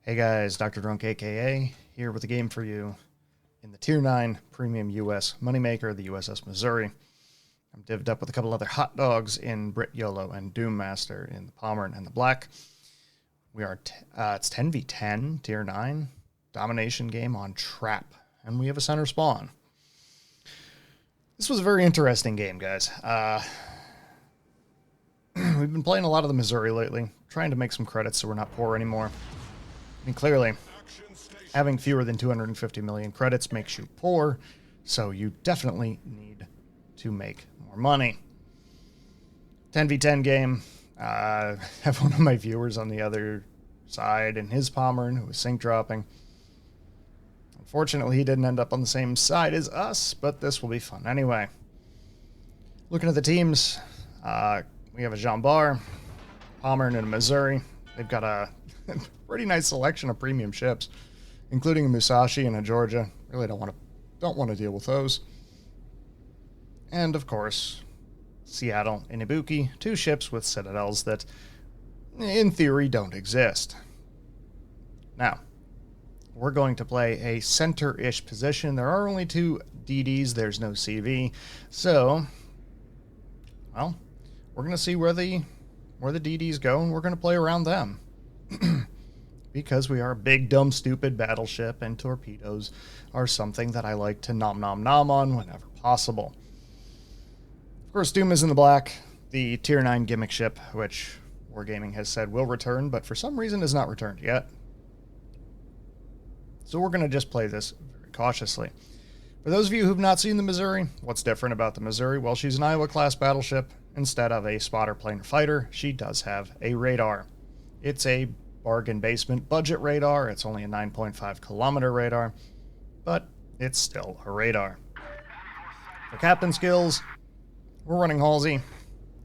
Hey guys, Dr. Drunk aka here with a game for you in the Tier 9 Premium US Moneymaker, the USS Missouri. I'm divvied up with a couple other hot dogs in Brit YOLO and Doom Master in the Pommern and the Black. We are, it's 10v10, Tier 9, domination game on Trap, and we have a center spawn. This was a very interesting game, guys. We've been playing a lot of the Missouri lately, trying to make some credits so we're not poor anymore. I mean, clearly, having fewer than 250 million credits makes you poor, so you definitely need to make more money. 10v10 game. I have one of my viewers on the other side in his Pommern who was sync dropping. Unfortunately, he didn't end up on the same side as us, but this will be fun anyway. Looking at the teams, we have a Jean Bar, Pommern, and a Missouri. They've got a pretty nice selection of premium ships, including a Musashi and a Georgia. Really don't want to deal with those. And of course, Seattle and Ibuki, two ships with citadels that, in theory, don't exist. Now, we're going to play a center-ish position. There are only two DDs. There's no CV. So, well, we're going to see where the DDs go, and we're going to play around them. Because we are a big, dumb, stupid battleship, and torpedoes are something that I like to nom nom nom on whenever possible. Of course, Doom is in the Black, the Tier 9 gimmick ship, which Wargaming has said will return, but for some reason has not returned yet. So we're going to just play this very cautiously. For those of you who've not seen the Missouri, what's different about the Missouri? Well, she's an Iowa-class battleship. Instead of a spotter plane or fighter, she does have a radar. It's a bargain basement budget radar. It's only a 9.5 kilometer radar, but it's still a radar. For captain skills, we're running Halsey.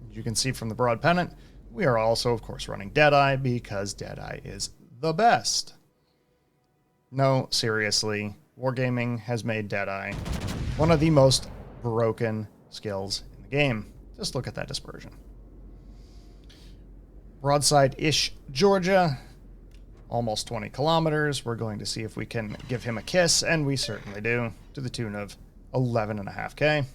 As you can see from the broad pennant, we are also, of course, running Deadeye because Deadeye is the best. No, seriously, Wargaming has made Deadeye one of the most broken skills in the game. Just look at that dispersion. Broadside-ish Georgia, almost 20 kilometers. We're going to see if we can give him a kiss, and we certainly do, to the tune of 11.5K.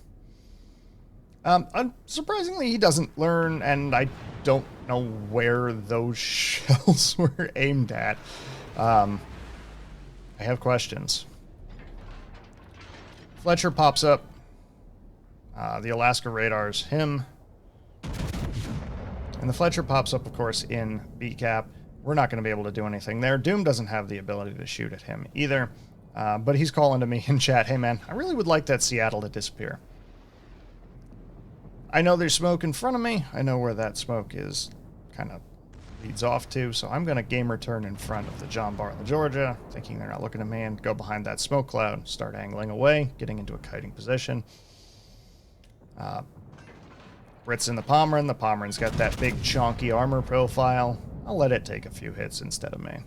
Surprisingly, he doesn't learn, and I don't know where those shells were aimed at. I have questions. Fletcher pops up. The Alaska radar's him. And the Fletcher pops up, of course, in B-cap. We're not going to be able to do anything there. Doom doesn't have the ability to shoot at him either. But he's calling to me in chat, hey man, I really would like that Seattle to disappear. I know there's smoke in front of me. I know where that smoke is kind of leads off to. So I'm going to gamer turn in front of the John Bar and the Georgia, thinking they're not looking at me, and go behind that smoke cloud, start angling away, getting into a kiting position. Brit's in the Pommern. The Pommern's got that big chonky armor profile. I'll let it take a few hits instead of me.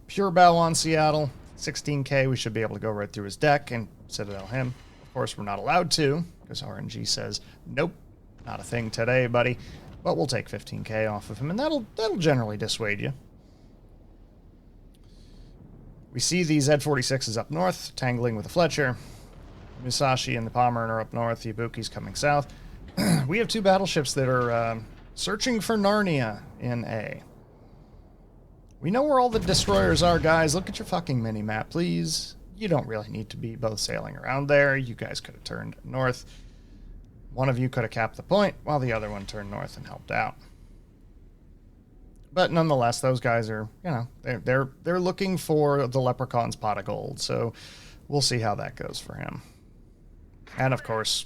Pure bow on Seattle. 16K, we should be able to go right through his deck and Citadel him. Of course, we're not allowed to, because RNG says, nope, not a thing today, buddy. But we'll take 15K off of him, and that'll generally dissuade you. We see the Z-46s up north, tangling with the Fletcher. Musashi and the Pommern are up north. The Ibuki's coming south. We have two battleships that are searching for Narnia in A. We know where all the destroyers are, guys. Look at your fucking mini-map, please. You don't really need to be both sailing around there. You guys could have turned north. One of you could have capped the point, while the other one turned north and helped out. But nonetheless, those guys are, you know, they're looking for the Leprechaun's pot of gold. So we'll see how that goes for him. And of course,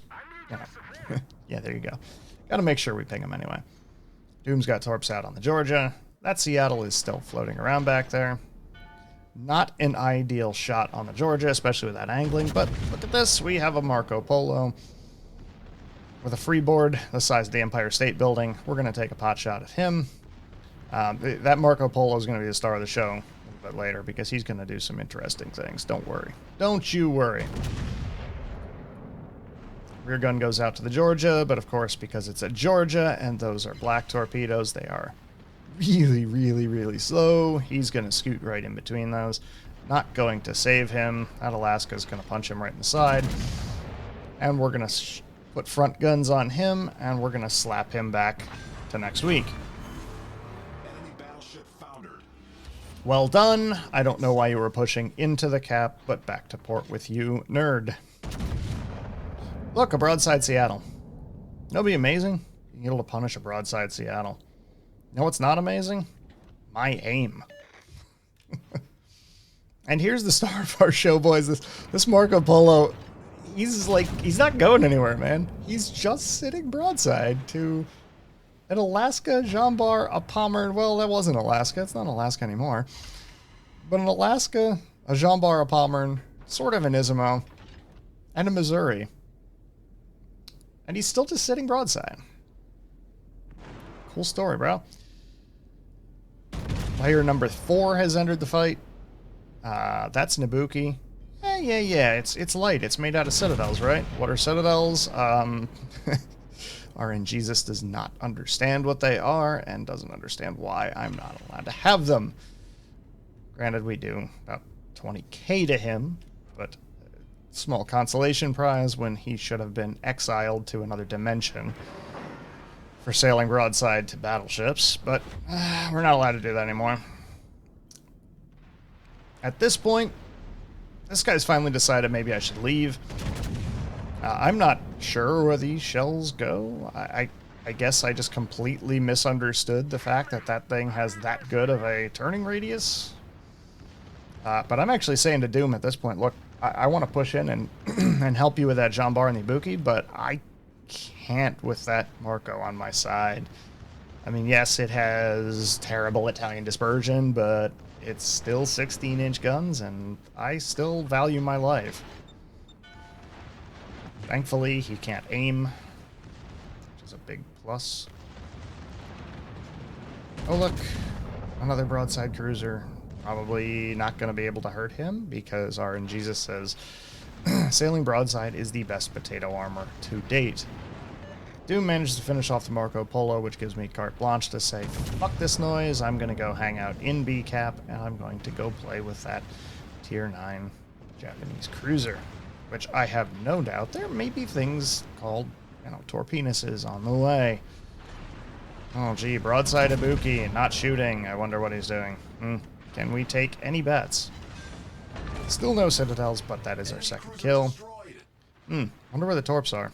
you know, yeah, there you go. Got to make sure we ping him anyway. Doom's got torps out on the Georgia. That Seattle is still floating around back there. Not an ideal shot on the Georgia, especially with that angling. But look at this. We have a Marco Polo with a freeboard the size of the Empire State Building. We're going to take a pot shot at him. That Marco Polo is going to be the star of the show a little bit later because he's going to do some interesting things. Don't worry. Don't you worry. Rear gun goes out to the Georgia, but of course, because it's a Georgia and those are black torpedoes, they are really really slow. He's going to scoot right in between those. Not going to save him. That Alaska's going to punch him right in the side. And we're going to put front guns on him, and we're going to slap him back to next week. Enemy battleship foundered. Well done. I don't know why you were pushing into the cap, but back to port with you, nerd. Look, a broadside Seattle. That'll be amazing. Being able to punish a broadside Seattle. You know what's not amazing? My aim. And here's the star of our show, boys. This Marco Polo, he's not going anywhere, man. He's just sitting broadside to an Alaska, Jean Bar, a Palmer. Well, that wasn't Alaska. It's not Alaska anymore. But an Alaska, a Jean Bar, a Palmer, sort of an Isimo, and a Missouri. And he's still just sitting broadside. Cool story, bro. Player number 4 has entered the fight. That's Nabuki. Yeah. It's light. It's made out of citadels, right? What are citadels? RN Jesus does not understand what they are and doesn't understand why I'm not allowed to have them. Granted, we do about 20k to him, but small consolation prize when he should have been exiled to another dimension for sailing broadside to battleships, but we're not allowed to do that anymore. At this point, this guy's finally decided maybe I should leave. I'm not sure where these shells go. I guess I just completely misunderstood the fact that that thing has that good of a turning radius. But I'm actually saying to Doom at this point, look, I want to push in and and help you with that Jean Bar and the Ibuki, but I can't with that Marco on my side. I mean, yes, it has terrible Italian dispersion, but it's still 16-inch guns, and I still value my life. Thankfully, he can't aim, which is a big plus. Oh, look, another broadside cruiser. Probably not going to be able to hurt him because RN Jesus says sailing broadside is the best potato armor to date. Doom manages to finish off the Marco Polo, which gives me carte blanche to say, fuck this noise, I'm going to go hang out in B-Cap, and I'm going to go play with that Tier 9 Japanese cruiser, which I have no doubt there may be things called, torpenises on the way. Oh, gee, broadside Ibuki, not shooting. I wonder what he's doing. Can we take any bets? Still no citadels, but that is our second kill. Wonder where the torps are.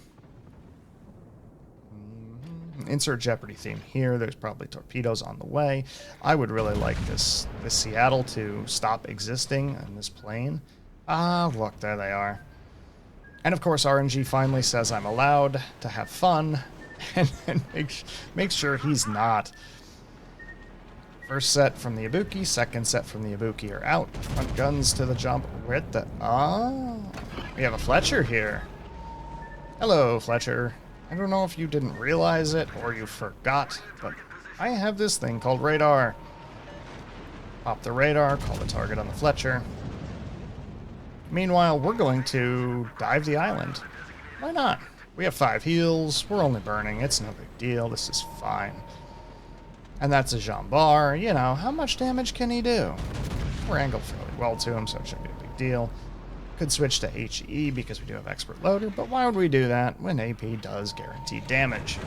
Insert Jeopardy theme here. There's probably torpedoes on the way. I would really like this Seattle to stop existing in this plane. Look, there they are. And of course, RNG finally says I'm allowed to have fun, and make sure he's not. First set from the Ibuki, second set from the Ibuki are out. Front guns to the jump. Where the... we have a Fletcher here. Hello, Fletcher. I don't know if you didn't realize it or you forgot, but I have this thing called radar. Pop the radar, call the target on the Fletcher. Meanwhile, we're going to dive the island. Why not? We have 5 heals. We're only burning. It's no big deal. This is fine. And that's a Jean Bar. How much damage can he do? We're angled fairly well to him, so it shouldn't be a big deal. Could switch to HE because we do have expert loader, but why would we do that when AP does guaranteed damage?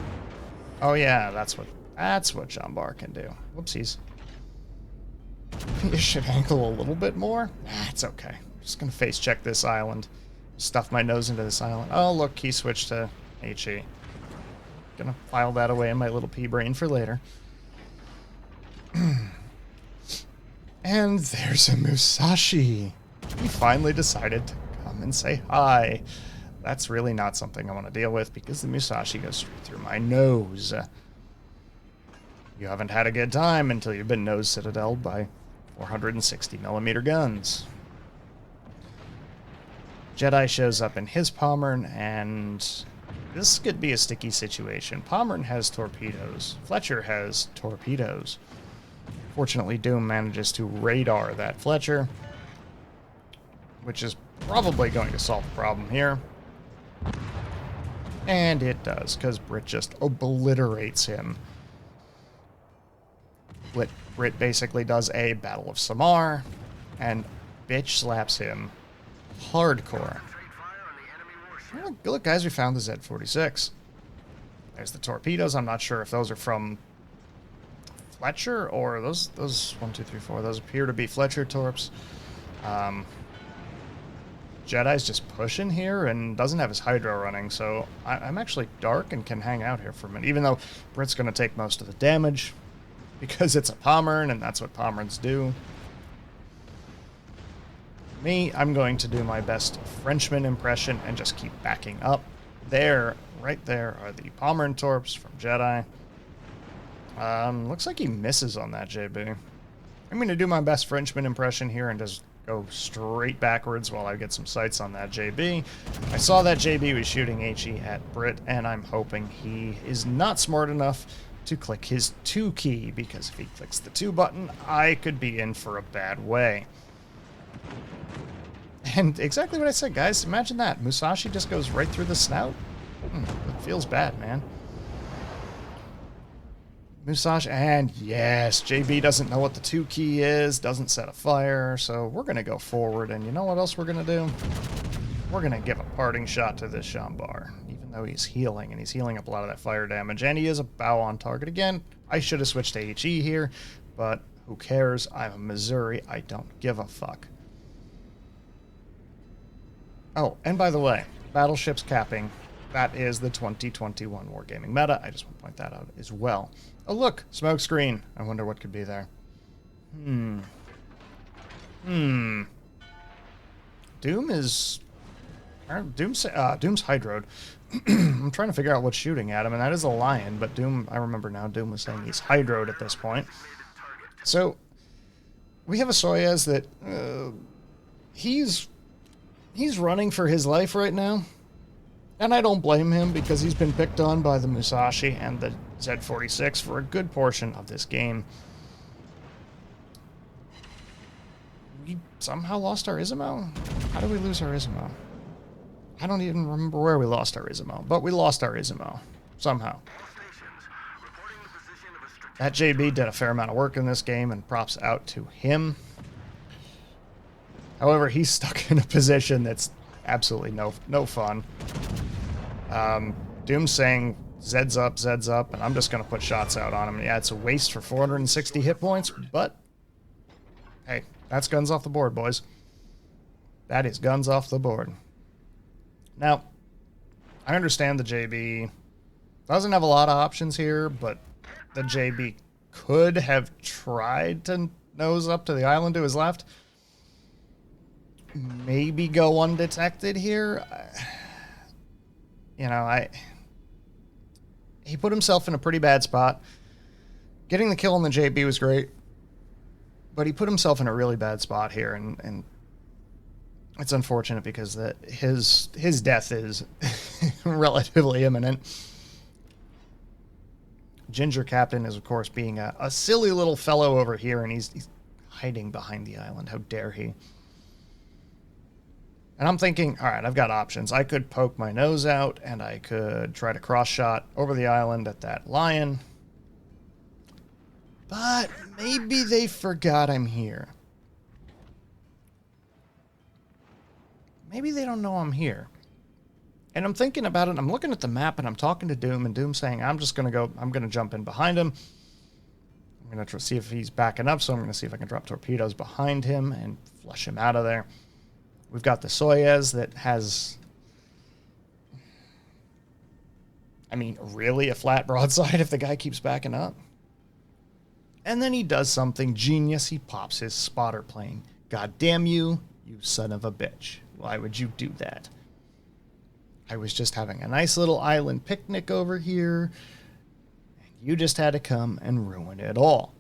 Oh yeah, that's what Jean Bar can do. Whoopsies. You should angle a little bit more. It's okay. I'm just gonna face check this island. Stuff my nose into this island. Oh look, he switched to HE. Gonna file that away in my little pea brain for later. And there's a Musashi. He finally decided to come and say hi. That's really not something I want to deal with because the Musashi goes straight through my nose. You haven't had a good time until you've been nose citadeled by 460mm guns. Jedi shows up in his Pommern, and this could be a sticky situation. Pommern has torpedoes. Fletcher has torpedoes. Fortunately, Doom manages to radar that Fletcher, which is probably going to solve the problem here. And it does, because Brit just obliterates him. Brit basically does a Battle of Samar and bitch slaps him hardcore. Oh, look, guys, we found the Z-46. There's the torpedoes. I'm not sure if those are from Fletcher or those 1, 2, 3, 4. Those appear to be Fletcher torps. Jedi's just pushing here and doesn't have his hydro running, so I'm actually dark and can hang out here for a minute, even though Brit's going to take most of the damage because it's a Pommern, and that's what Pommerns do. Me, I'm going to do my best Frenchman impression and just keep backing up. There, right there, are the Pommern torps from Jedi. Looks like he misses on that JB. I'm going to do my best Frenchman impression here and just go straight backwards while I get some sights on that JB. I saw that JB was shooting HE at Brit, and I'm hoping he is not smart enough to click his 2 key, because if he clicks the 2 button, I could be in for a bad way. And exactly what I said, guys. Imagine that. Musashi just goes right through the snout. It feels bad, man. Musashi, and yes, JB doesn't know what the 2 key is, doesn't set a fire, so we're going to go forward, and you know what else we're going to do? We're going to give a parting shot to this Shambar, even though he's healing, and he's healing up a lot of that fire damage, and he is a bow on target. Again, I should have switched to HE here, but who cares? I'm a Missouri. I don't give a fuck. Oh, and by the way, battleships capping. That is the 2021 Wargaming meta. I just want to point that out as well. Oh, look, smoke screen. I wonder what could be there. Doom is... Doom's hydroed. I'm trying to figure out what's shooting at him, and that is a lion, but Doom, I remember now, Doom was saying he's hydroed at this point. So, we have a Soyuz that... He's running for his life right now. And I don't blame him, because he's been picked on by the Musashi and the Z-46 for a good portion of this game. We somehow lost our Izumo? How did we lose our Izumo? I don't even remember where we lost our Izumo, but we lost our Izumo. Somehow. That JB did a fair amount of work in this game, and props out to him. However, he's stuck in a position that's absolutely no fun. Doom's saying Zed's up, and I'm just going to put shots out on him. Yeah, it's a waste for 460 hit points, but hey, that's guns off the board, boys. That is guns off the board. Now, I understand the JB doesn't have a lot of options here, but the JB could have tried to nose up to the island to his left. Maybe go undetected here. You know, he put himself in a pretty bad spot. Getting the kill on the JB was great, but he put himself in a really bad spot here, and it's unfortunate because his death is relatively imminent. Ginger Captain is, of course, being a silly little fellow over here, and he's hiding behind the island. How dare he? And I'm thinking, all right, I've got options. I could poke my nose out, and I could try to cross-shot over the island at that lion. But maybe they forgot I'm here. Maybe they don't know I'm here. And I'm thinking about it, I'm looking at the map, and I'm talking to Doom, and Doom's saying, I'm going to jump in behind him. I'm going to see if he's backing up, so I'm going to see if I can drop torpedoes behind him and flush him out of there. We've got the Soyuz that has, I mean, really a flat broadside if the guy keeps backing up. And then he does something genius. He pops his spotter plane. God damn you, you son of a bitch. Why would you do that? I was just having a nice little island picnic over here, and you just had to come and ruin it all.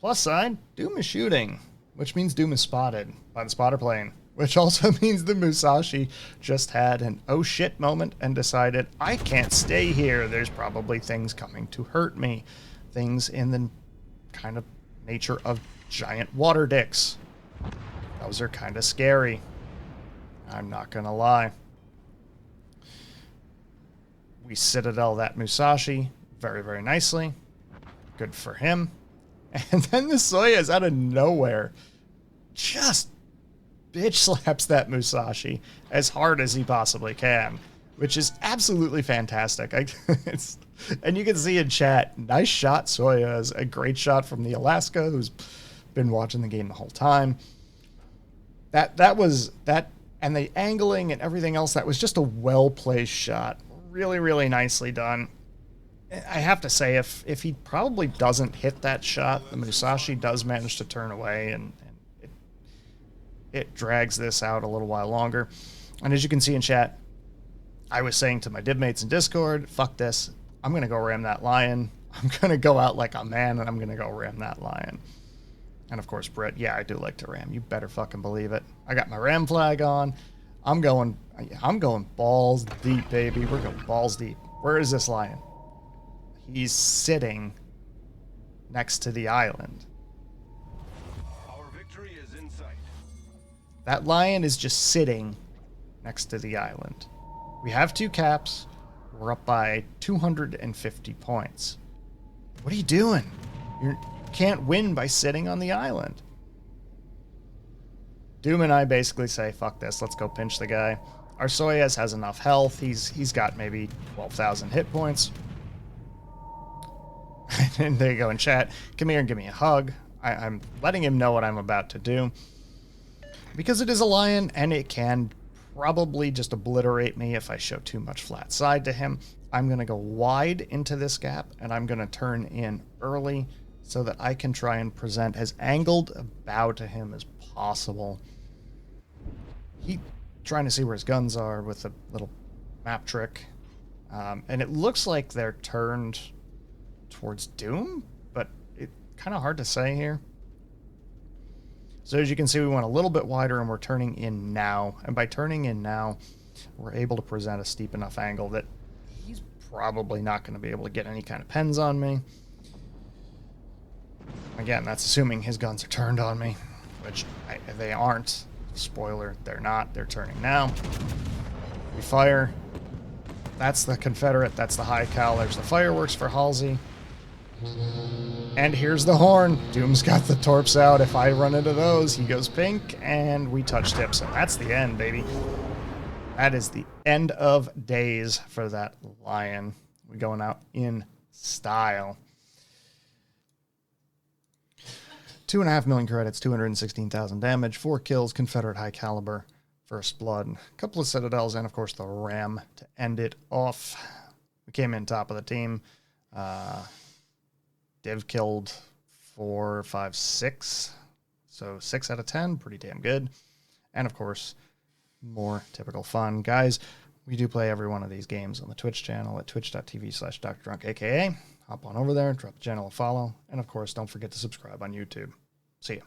Plus side, Doom is shooting, which means Doom is spotted by the spotter plane, which also means the Musashi just had an oh shit moment and decided, I can't stay here. There's probably things coming to hurt me. Things in the kind of nature of giant water dicks. Those are kind of scary. I'm not going to lie. We citadel that Musashi very, very nicely. Good for him. And then the Soyuz out of nowhere just bitch slaps that Musashi as hard as he possibly can, which is absolutely fantastic. And you can see in chat, nice shot, Soyuz. A great shot from the Alaska, who's been watching the game the whole time. That was that, and the angling and everything else, that was just a well-placed shot. Really, really nicely done. I have to say, if he probably doesn't hit that shot, the Musashi does manage to turn away, and it drags this out a little while longer. And as you can see in chat, I was saying to my dibmates in Discord, fuck this. I'm going to go ram that lion. I'm going to go out like a man, and I'm going to go ram that lion. And of course, Brett, yeah, I do like to ram. You better fucking believe it. I got my ram flag on. I'm going balls deep, baby. We're going balls deep. Where is this lion? He's sitting next to the island. Our victory is in sight. That lion is just sitting next to the island. We have 2 caps. We're up by 250 points. What are you doing? You can't win by sitting on the island. Doom and I basically say, fuck this, let's go pinch the guy. Our Soyuz has enough health. He's got maybe 12,000 hit points. And there you go in chat. Come here and give me a hug. I'm letting him know what I'm about to do. Because it is a lion, and it can probably just obliterate me if I show too much flat side to him. I'm going to go wide into this gap, and I'm going to turn in early so that I can try and present as angled a bow to him as possible. He trying to see where his guns are with a little map trick. And it looks like they're turned towards Doom, but it's kind of hard to say here. So as you can see, we went a little bit wider, and we're turning in now. And by turning in now, we're able to present a steep enough angle that he's probably not going to be able to get any kind of pens on me. Again, that's assuming his guns are turned on me, which they aren't. Spoiler, they're not. They're turning now. We fire. That's the Confederate. That's the high cal. There's the fireworks for Halsey. And here's the horn. Doom's got the torps out. If I run into those, he goes pink, and we touch tips. So that's the end, baby. That is the end of days for that lion. We're going out in style. 2.5 million credits, 216,000 damage, 4 kills, Confederate high caliber, first blood, a couple of citadels, and of course the ram to end it off. We came in top of the team. Div killed 4, 5, 6. So 6 out of 10, pretty damn good. And of course, more typical fun. Guys, we do play every one of these games on the Twitch channel at twitch.tv/DrDrunk, aka hop on over there, drop the channel a follow, and of course, don't forget to subscribe on YouTube. See ya.